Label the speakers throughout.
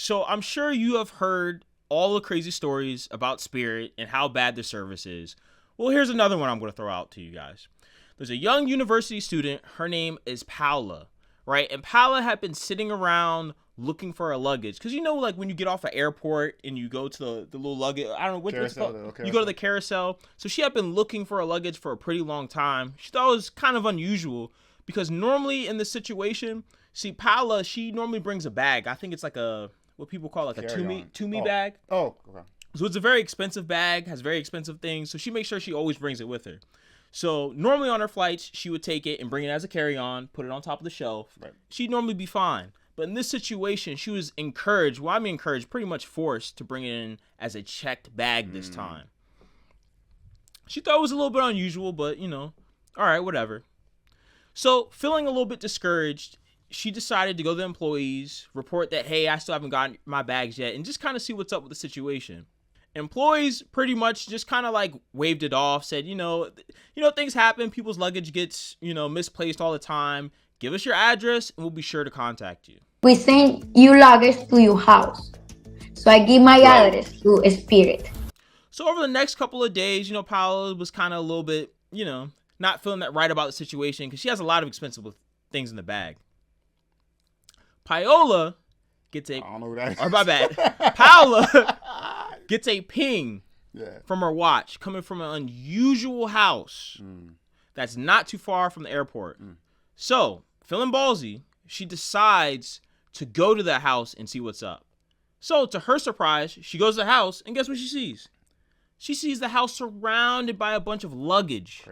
Speaker 1: So I'm sure you have heard all the crazy stories about Spirit and how bad their service is. Well, here's another one I'm going to throw out to you guys. There's a young university student. Her name is Paula, right? And Paula had been sitting around looking for her luggage. Because, like when you get off an airport and you go to the little luggage, I don't know what's it called. You go to the carousel. So she had been looking for her luggage for a pretty long time. She thought it was kind of unusual because normally in this situation, see, Paula, she normally brings a bag. I think it's like what people call like a to-me bag.
Speaker 2: Oh, okay.
Speaker 1: So it's a very expensive bag, has very expensive things. So she makes sure she always brings it with her. So normally on her flights, she would take it and bring it as a carry-on, put it on top of the shelf.
Speaker 2: Right.
Speaker 1: She'd normally be fine. But in this situation, she was encouraged, pretty much forced to bring it in as a checked bag this time. She thought it was a little bit unusual, but, all right, whatever. So feeling a little bit discouraged, she decided to go to the employees, report that, hey, I still haven't gotten my bags yet, and just kind of see what's up with the situation. Employees pretty much just kind of like waved it off, said, things happen. People's luggage gets, misplaced all the time. Give us your address and we'll be sure to contact you.
Speaker 3: We send you luggage to your house. So I give my address to Spirit.
Speaker 1: So over the next couple of days, Paula was kind of a little bit, not feeling that right about the situation because she has a lot of expensive things in the bag. Paola gets
Speaker 2: I don't know what that is.
Speaker 1: or my bad. Paula gets a ping from her watch coming from an unusual house that's not too far from the airport. So, feeling ballsy, she decides to go to the house and see what's up. So, to her surprise, she goes to the house and guess what she sees? She sees the house surrounded by a bunch of luggage.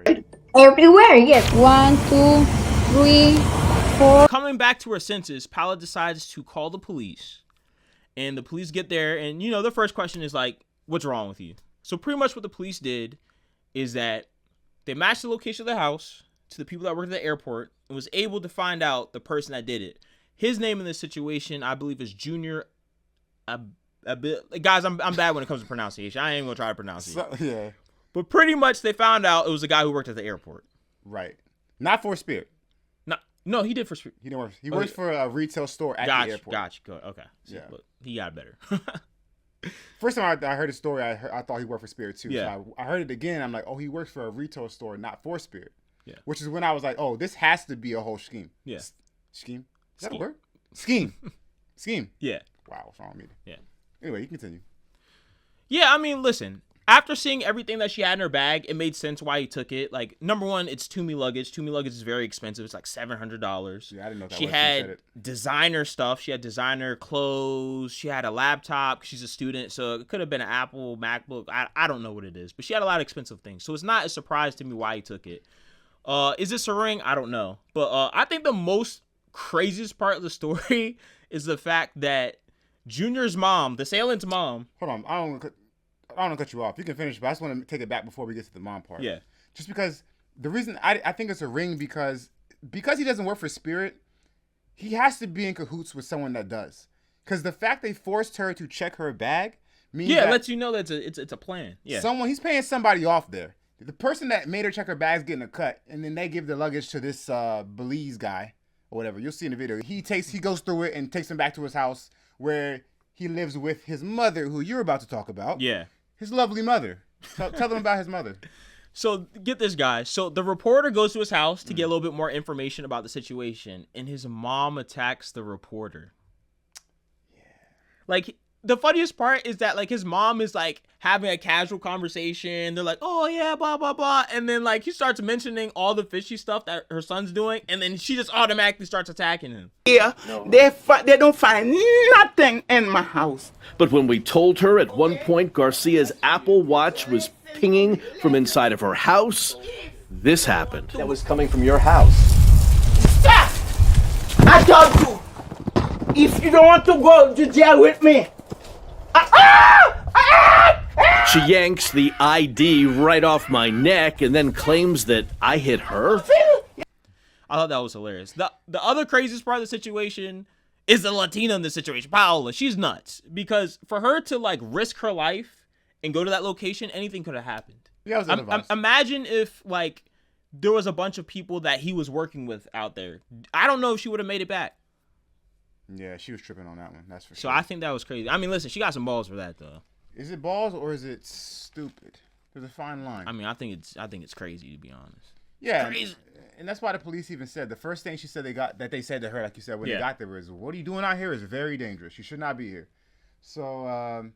Speaker 3: Everywhere, yes. 1, 2, 3, 4.
Speaker 1: Coming back to her senses, Paula decides to call the police. And the police get there and, the first question is like, what's wrong with you? So pretty much what the police did is that they matched the location of the house to the people that worked at the airport and was able to find out the person that did it. His name in this situation, I believe, is Junior. Guys, I'm bad when it comes to pronunciation. I ain't even gonna try to pronounce it.
Speaker 2: Yeah.
Speaker 1: But pretty much they found out it was a guy who worked at the airport.
Speaker 2: Right. Not for Spirit.
Speaker 1: No, he did for Spirit.
Speaker 2: He didn't work. He works for a retail store at the airport.
Speaker 1: Gotcha. Good. Okay. So,
Speaker 2: yeah.
Speaker 1: Look, he got better.
Speaker 2: First time I heard the story, I thought he worked for Spirit too.
Speaker 1: Yeah.
Speaker 2: So I heard it again. I'm like, oh, he works for a retail store, not for Spirit.
Speaker 1: Yeah.
Speaker 2: Which is when I was like, oh, this has to be a whole scheme.
Speaker 1: Yeah.
Speaker 2: Scheme? Is that a word? Scheme. Scheme.
Speaker 1: Yeah.
Speaker 2: Wow, what's wrong with me?
Speaker 1: Yeah.
Speaker 2: Anyway, you continue.
Speaker 1: Yeah, I mean, listen. After seeing everything that she had in her bag, it made sense why he took it. Like, number one, it's to-me luggage. To-me luggage is very expensive. It's like $700.
Speaker 2: Yeah, I didn't know that.
Speaker 1: She had designer stuff. She had designer clothes. She had a laptop. She's a student, so it could have been an Apple, MacBook. I don't know what it is, but she had a lot of expensive things. So it's not a surprise to me why he took it. Is this a ring? I don't know. But I think the most craziest part of the story is the fact that Junior's mom, the assailant's mom.
Speaker 2: Hold on, I don't want to cut you off. You can finish, but I just want to take it back before we get to the mom part.
Speaker 1: Yeah.
Speaker 2: Just because the reason I think it's a ring because he doesn't work for Spirit, he has to be in cahoots with someone that does. Because the fact they forced her to check her bag means
Speaker 1: it lets you know that it's a plan. Yeah.
Speaker 2: He's paying somebody off there. The person that made her check her bag's getting a cut, and then they give the luggage to this Belize guy or whatever. You'll see in the video. He goes through it and takes him back to his house where he lives with his mother, who you're about to talk about.
Speaker 1: Yeah.
Speaker 2: His lovely mother. Tell them about his mother.
Speaker 1: So get this, guy. So the reporter goes to his house to get a little bit more information about the situation, and his mom attacks the reporter. Yeah. Like, the funniest part is that, like, his mom is, like, having a casual conversation. They're like, oh, yeah, blah, blah, blah. And then, like, he starts mentioning all the fishy stuff that her son's doing, and then she just automatically starts attacking him.
Speaker 4: Yeah, they don't find nothing in my house.
Speaker 5: But when we told her at one point Garcia's Apple Watch was pinging from inside of her house, this happened.
Speaker 6: That was coming from your house.
Speaker 4: Stop! I told you, if you don't want to go to jail with me,
Speaker 5: she yanks the ID right off my neck and then claims that I hit her.
Speaker 1: I thought that was hilarious. The other craziest part of the situation is the Latina in this situation, Paola. She's nuts because for her to like risk her life and go to that location, anything could have happened.
Speaker 2: Yeah,
Speaker 1: imagine if like there was a bunch of people that he was working with out there. I don't know if she would have made it back.
Speaker 2: Yeah, she was tripping on that one. That's for
Speaker 1: So
Speaker 2: sure.
Speaker 1: I think that was crazy. I mean, listen, she got some balls for that though.
Speaker 2: Is it balls or is it stupid? There's a fine line.
Speaker 1: I mean, I think it's crazy, to be honest.
Speaker 2: Yeah,
Speaker 1: crazy.
Speaker 2: and that's why the police even said the first thing they said to her, like you said, when
Speaker 1: Yeah.
Speaker 2: they got there was, "What are you doing out here? Is very dangerous. You should not be here." So,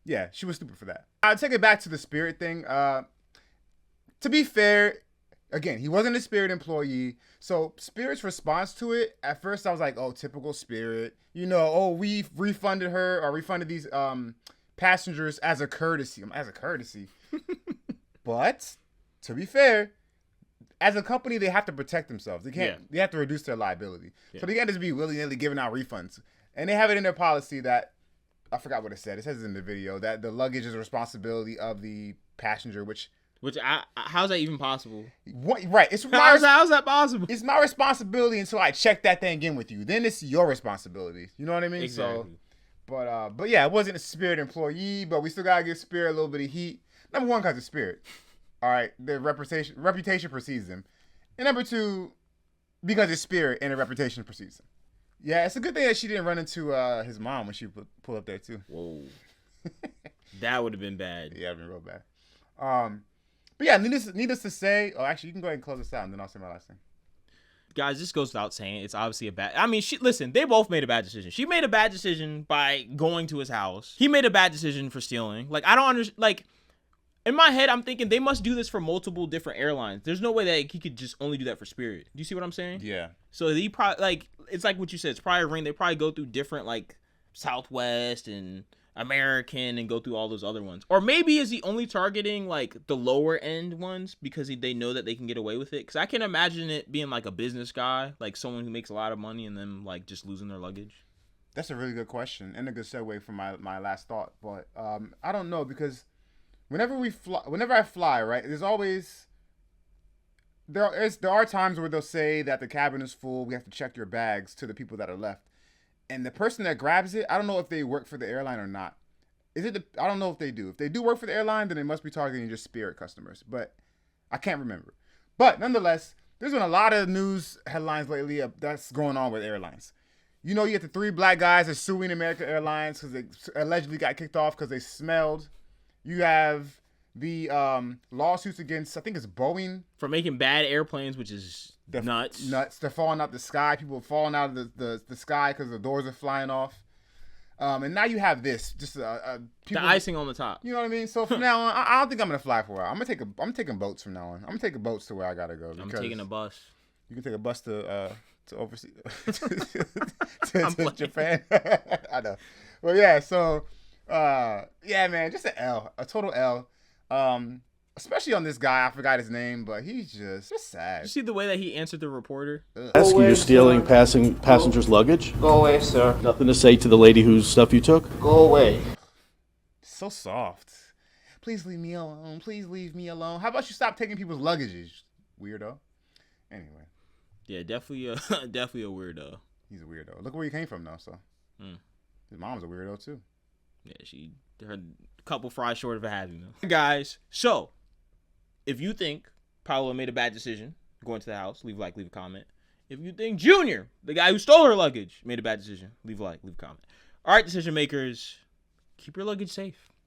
Speaker 2: yeah, she was stupid for that. I'll take it back to the Spirit thing. To be fair, again, he wasn't a Spirit employee, so Spirit's response to it, at first I was like, "Oh, typical Spirit. You know, oh, we've refunded her or refunded these passengers as a courtesy." As a courtesy. But to be fair, as a company, they have to protect themselves. They can't.
Speaker 1: Yeah.
Speaker 2: They have to reduce their liability.
Speaker 1: Yeah.
Speaker 2: So they can't just be willy-nilly giving out refunds. And they have it in their policy that I forgot what it said. It says in the video that the luggage is the responsibility of the passenger. Which
Speaker 1: How's that even possible?
Speaker 2: right? It's
Speaker 1: How's that possible?
Speaker 2: It's my responsibility until I check that thing in with you. Then it's your responsibility. You know what I mean?
Speaker 1: Exactly.
Speaker 2: So, but yeah, it wasn't a Spirit employee, but we still gotta give Spirit a little bit of heat. Number one, because of Spirit. All right, their reputation precedes them. And number two, because it's Spirit and their reputation precedes them. Yeah, it's a good thing that she didn't run into his mom when she pulled up there too.
Speaker 1: Whoa. That would have been bad.
Speaker 2: Yeah, it'd been real bad. But yeah, needless to say, oh, actually, you can go ahead and close this out, and then I'll say my last thing.
Speaker 1: Guys, this goes without saying. It's obviously a bad. I mean, listen, they both made a bad decision. She made a bad decision by going to his house. He made a bad decision for stealing. Like, I don't understand. Like, in my head, I'm thinking they must do this for multiple different airlines. There's no way that he could just only do that for Spirit. Do you see what I'm saying?
Speaker 2: Yeah.
Speaker 1: So he probably, like, it's like what you said. It's probably a ring. They probably go through different, like, Southwest and American and go through all those other ones. Or maybe is he only targeting, like, the lower end ones because they know that they can get away with it? Because I can imagine it being, like, a business guy, like someone who makes a lot of money and then, like, just losing their luggage.
Speaker 2: That's a really good question and a good segue from my last thought. But I don't know, because whenever I fly, right, there are times where they'll say that the cabin is full, we have to check your bags to the people that are left. And the person that grabs it, I don't know if they work for the airline or not. I don't know if they do. If they do work for the airline, then they must be targeting just Spirit customers. But I can't remember. But nonetheless, there's been a lot of news headlines lately that's going on with airlines. You know, you get the 3 black guys that suing American Airlines because they allegedly got kicked off because they smelled. You have the lawsuits against, I think it's Boeing.
Speaker 1: For making bad airplanes, which is nuts.
Speaker 2: They're falling out the sky. People are falling out of the sky because the doors are flying off. And now you have this, just
Speaker 1: The icing on the top.
Speaker 2: You know what I mean? So from now on, I don't think I'm gonna fly for a while. I'm taking boats from now on. I'm taking boats to where I gotta go.
Speaker 1: I'm taking a bus.
Speaker 2: You can take a bus to overseas to Japan. I know. Well, yeah. So, yeah, man, just an L, a total L. Especially on this guy, I forgot his name, but he's just sad.
Speaker 1: You see the way that he answered the reporter?
Speaker 5: Ask you, you're stealing passengers' luggage?
Speaker 4: Go away, sir.
Speaker 5: Nothing to say to the lady whose stuff you took?
Speaker 4: Go away.
Speaker 2: So soft. Please leave me alone. Please leave me alone. How about you stop taking people's luggages, weirdo? Anyway.
Speaker 1: Yeah, definitely a weirdo.
Speaker 2: He's a weirdo. Look where he came from, though. So his mom's a weirdo too.
Speaker 1: Yeah, her couple fries short of a Happy Meal. Guys, so if you think Paola made a bad decision going to the house, leave a like, leave a comment. If you think Junior, the guy who stole her luggage, made a bad decision, leave a like, leave a comment. All right, decision makers, keep your luggage safe.